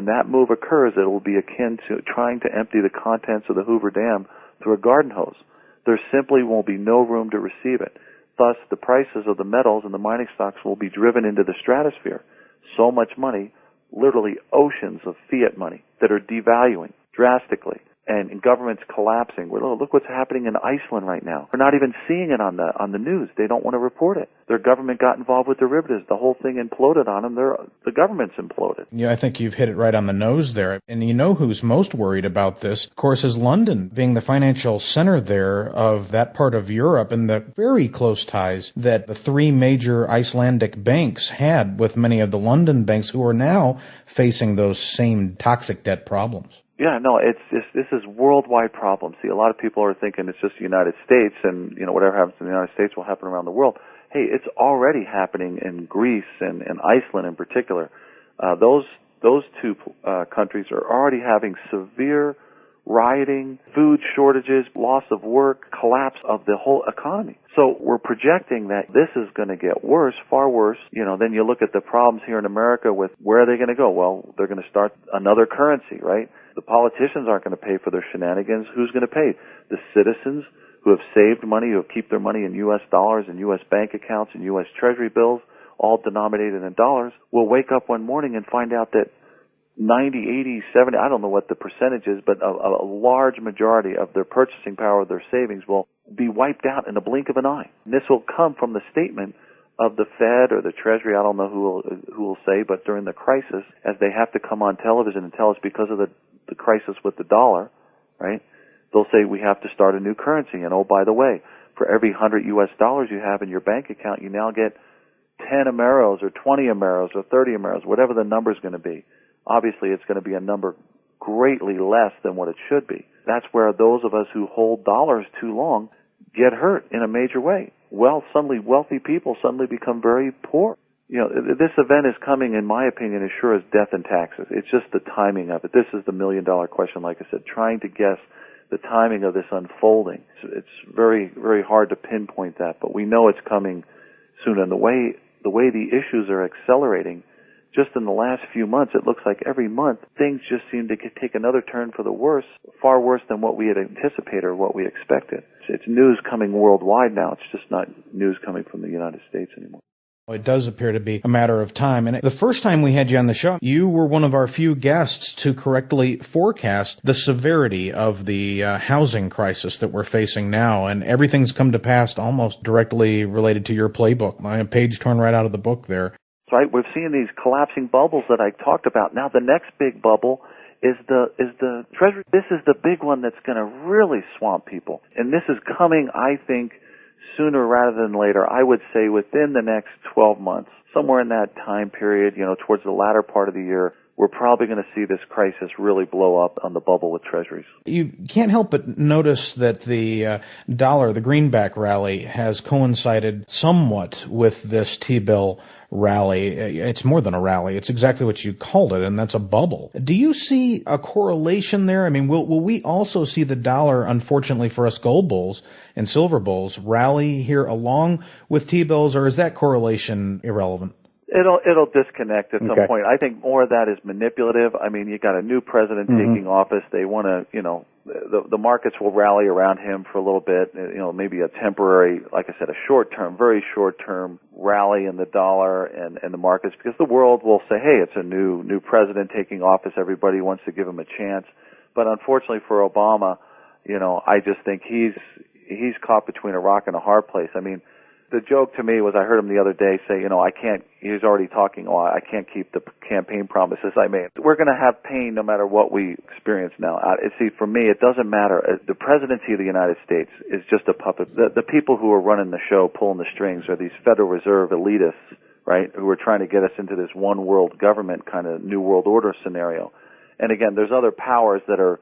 when that move occurs, it will be akin to trying to empty the contents of the Hoover Dam through a garden hose. There simply will be no room to receive it. Thus, the prices of the metals and the mining stocks will be driven into the stratosphere. So much money, literally oceans of fiat money that are devaluing drastically, and governments collapsing. Well, look what's happening in Iceland right now. We're not even seeing it on the news. They don't want to report it. Their government got involved with derivatives. The whole thing imploded on them. The government's imploded. Yeah, I think you've hit it right on the nose there. And you know who's most worried about this, of course, is London, being the financial center there of that part of Europe and the very close ties that the three major Icelandic banks had with many of the London banks who are now facing those same toxic debt problems. Yeah, no, this is worldwide problem. See, a lot of people are thinking it's just the United States, and whatever happens in the United States will happen around the world. Hey, it's already happening in Greece and Iceland in particular. Those two countries are already having severe rioting, food shortages, loss of work, collapse of the whole economy. So we're projecting that this is going to get worse, far worse. Then you look at the problems here in America with where are they going to go? Well, they're going to start another currency, right? The politicians aren't going to pay for their shenanigans. Who's going to pay? The citizens who have saved money, who have kept their money in U.S. dollars and U.S. bank accounts and U.S. Treasury bills, all denominated in dollars, will wake up one morning and find out that 90, 80, 70, I don't know what the percentage is, but a large majority of their purchasing power of their savings will be wiped out in the blink of an eye. And this will come from the statement of the Fed or the Treasury, I don't know who will say, but during the crisis, as they have to come on television and tell us because of the crisis with the dollar, right, they'll say we have to start a new currency. And oh, by the way, for every 100 U.S. dollars you have in your bank account, you now get 10 Ameros or 20 Ameros or 30 Ameros, whatever the number is going to be. Obviously, it's going to be a number greatly less than what it should be. That's where those of us who hold dollars too long get hurt in a major way. Suddenly wealthy people suddenly become very poor. This event is coming, in my opinion, as sure as death and taxes. It's just the timing of it. This is the million-dollar question, like I said, trying to guess the timing of this unfolding. It's very, very hard to pinpoint that, but we know it's coming soon. And the way the issues are accelerating, just in the last few months, it looks like every month things just seem to take another turn for the worse, far worse than what we had anticipated or what we expected. It's news coming worldwide now. It's just not news coming from the United States anymore. It does appear to be a matter of time. And the first time we had you on the show, you were one of our few guests to correctly forecast the severity of the housing crisis that we're facing now. And everything's come to pass almost directly related to your playbook. A page torn right out of the book there. Right, we're seeing these collapsing bubbles that I talked about. Now the next big bubble is the Treasury. This is the big one that's going to really swamp people. And this is coming, I think, sooner rather than later. I would say within the next 12 months, somewhere in that time period, towards the latter part of the year, we're probably going to see this crisis really blow up on the bubble with treasuries. You can't help but notice that the dollar, the greenback rally, has coincided somewhat with this T-bill rally. It's more than a rally. It's exactly what you called it, and that's a bubble. Do you see a correlation there? I mean, will we also see the dollar, unfortunately for us gold bulls and silver bulls, rally here along with T-bills, or is that correlation irrelevant? It'll disconnect at some point. I think more of that is manipulative. I mean, you got a new president taking office. They want to, the markets will rally around him for a little bit. Maybe a temporary, like I said, a very short-term rally in the dollar and the markets, because the world will say, hey, it's a new president taking office. Everybody wants to give him a chance. But unfortunately for Obama, I just think he's caught between a rock and a hard place. I mean, the joke to me was I heard him the other day say, he's already talking, I can't keep the campaign promises I made. We're going to have pain no matter what we experience now. See, for me, it doesn't matter. The presidency of the United States is just a puppet. The people who are running the show, pulling the strings, are these Federal Reserve elitists, right, who are trying to get us into this one world government kind of new world order scenario. And again, there's other powers that are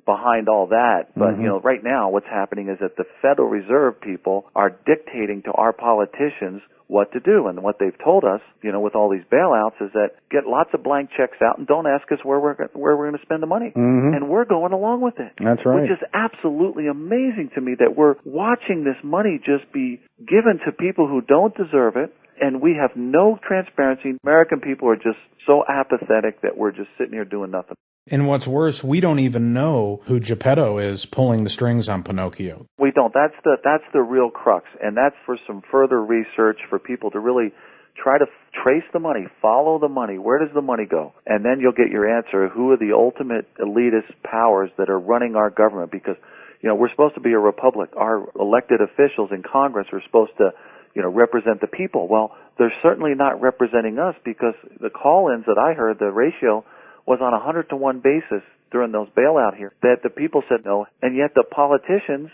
behind all that, but right now what's happening is that the Federal Reserve people are dictating to our politicians what to do, and what they've told us, with all these bailouts, is that get lots of blank checks out and don't ask us where we're going to spend the money, and we're going along with it. That's right. Which is absolutely amazing to me that we're watching this money just be given to people who don't deserve it, And we have no transparency. American people are just so apathetic that we're just sitting here doing nothing. And what's worse, we don't even know who Geppetto is pulling the strings on Pinocchio. We don't. That's the real crux, and that's for some further research for people to really try to trace the money, follow the money. Where does the money go? And then you'll get your answer. Who are the ultimate elitist powers that are running our government? Because, we're supposed to be a republic. Our elected officials in Congress are supposed to, represent the people. Well, they're certainly not representing us, because the call-ins that I heard, the ratio was on a 100-to-1 basis during those bailout here, that the people said no, and yet the politicians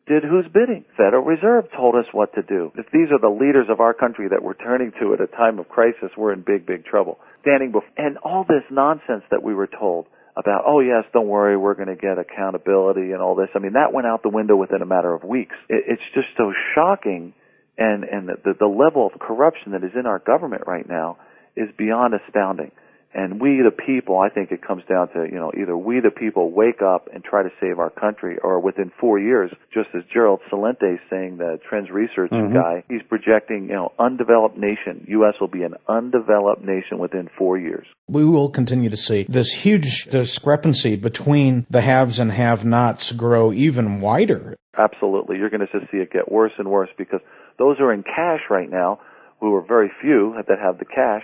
did who's bidding. Federal Reserve told us what to do. If these are the leaders of our country that we're turning to at a time of crisis, we're in big, big trouble. And all this nonsense that we were told about, oh yes, don't worry, we're going to get accountability and all this. I mean, that went out the window within a matter of weeks. It's just so shocking, and the level of corruption that is in our government right now is beyond astounding. And we, the people, I think it comes down to, either we, the people, wake up and try to save our country, or within 4 years, just as Gerald Celente, saying, the Trends Research guy, he's projecting, undeveloped nation. U.S. will be an undeveloped nation within 4 years. We will continue to see this huge discrepancy between the haves and have-nots grow even wider. Absolutely. You're going to just see it get worse and worse, because those who are in cash right now, who are very few that have the cash,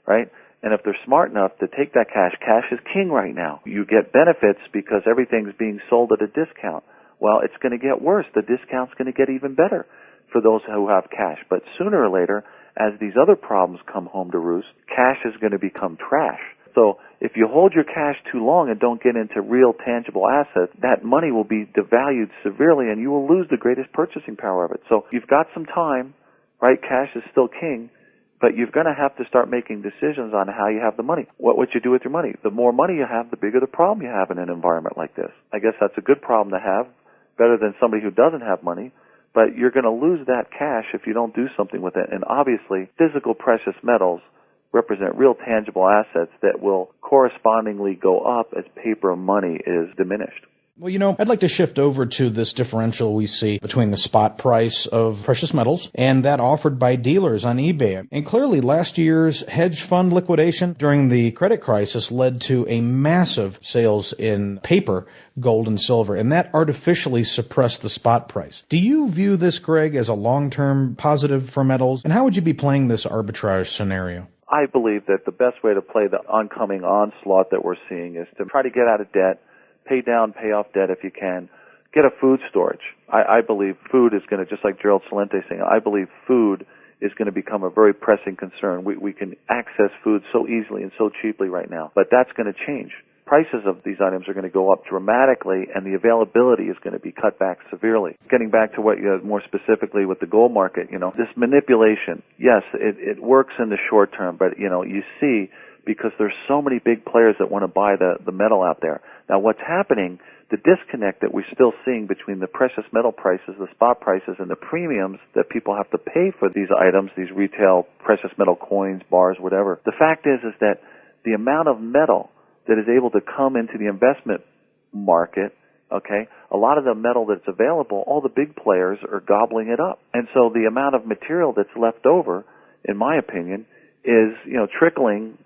right? And if they're smart enough to take that cash is king right now. You get benefits because everything's being sold at a discount. Well, it's going to get worse. The discount's going to get even better for those who have cash. But sooner or later, as these other problems come home to roost, cash is going to become trash. So if you hold your cash too long and don't get into real tangible assets, that money will be devalued severely, and you will lose the greatest purchasing power of it. So you've got some time, right? Cash is still king. But you're going to have to start making decisions on how you have the money, what you do with your money. The more money you have, the bigger the problem you have in an environment like this. I guess that's a good problem to have, better than somebody who doesn't have money. But you're going to lose that cash if you don't do something with it. And obviously, physical precious metals represent real tangible assets that will correspondingly go up as paper money is diminished. Well, I'd like to shift over to this differential we see between the spot price of precious metals and that offered by dealers on eBay. And clearly, last year's hedge fund liquidation during the credit crisis led to a massive sales in paper, gold and silver, and that artificially suppressed the spot price. Do you view this, Greg, as a long-term positive for metals? And how would you be playing this arbitrage scenario? I believe that the best way to play the oncoming onslaught that we're seeing is to try to get out of debt, pay down, pay off debt if you can. Get a food storage. I believe food is going to, just like Gerald Celente saying, I believe food is going to become a very pressing concern. We can access food so easily and so cheaply right now, but that's going to change. Prices of these items are going to go up dramatically, and the availability is going to be cut back severely. Getting back to what you more specifically with the gold market, this manipulation, yes, it works in the short term, but, you see, because there's so many big players that want to buy the metal out there. Now, what's happening, the disconnect that we're still seeing between the precious metal prices, the spot prices, and the premiums that people have to pay for these items, these retail precious metal coins, bars, whatever. The fact is that the amount of metal that is able to come into the investment market, okay, a lot of the metal that's available, all the big players are gobbling it up. And so the amount of material that's left over, in my opinion, is, trickling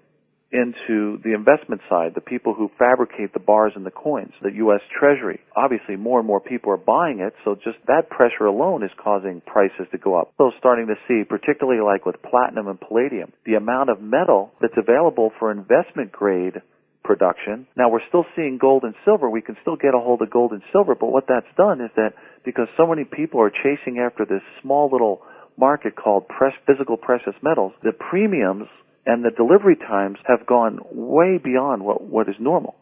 into the investment side, the people who fabricate the bars and the coins, the U.S. Treasury. Obviously, more and more people are buying it, so just that pressure alone is causing prices to go up. So starting to see, particularly like with platinum and palladium, the amount of metal that's available for investment grade production. Now, we're still seeing gold and silver. We can still get a hold of gold and silver, but what that's done is that because so many people are chasing after this small little market called physical precious metals, the premiums and the delivery times have gone way beyond what is normal.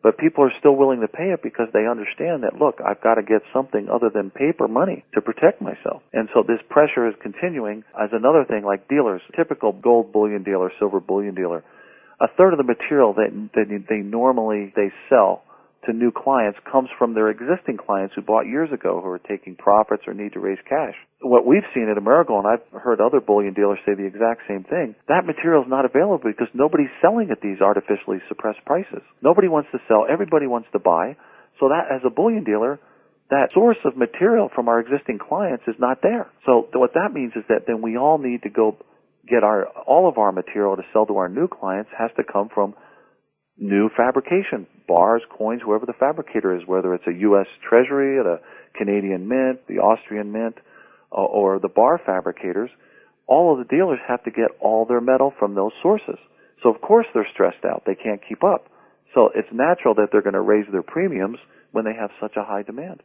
But people are still willing to pay it because they understand that, look, I've got to get something other than paper money to protect myself. And so this pressure is continuing. As another thing, like dealers, typical gold bullion dealer, silver bullion dealer, a third of the material that they sell to new clients comes from their existing clients who bought years ago, who are taking profits or need to raise cash. What we've seen at Amerigold, and I've heard other bullion dealers say the exact same thing, that material is not available because nobody's selling at these artificially suppressed prices. Nobody wants to sell, everybody wants to buy. So that, as a bullion dealer, that source of material from our existing clients is not there. So what that means is that then we all need to go get all of our material to sell to our new clients has to come from new fabrication, bars, coins, whoever the fabricator is, whether it's a U.S. Treasury, the Canadian Mint, the Austrian Mint, or the bar fabricators. All of the dealers have to get all their metal from those sources. So of course they're stressed out. They can't keep up. So it's natural that they're going to raise their premiums when they have such a high demand.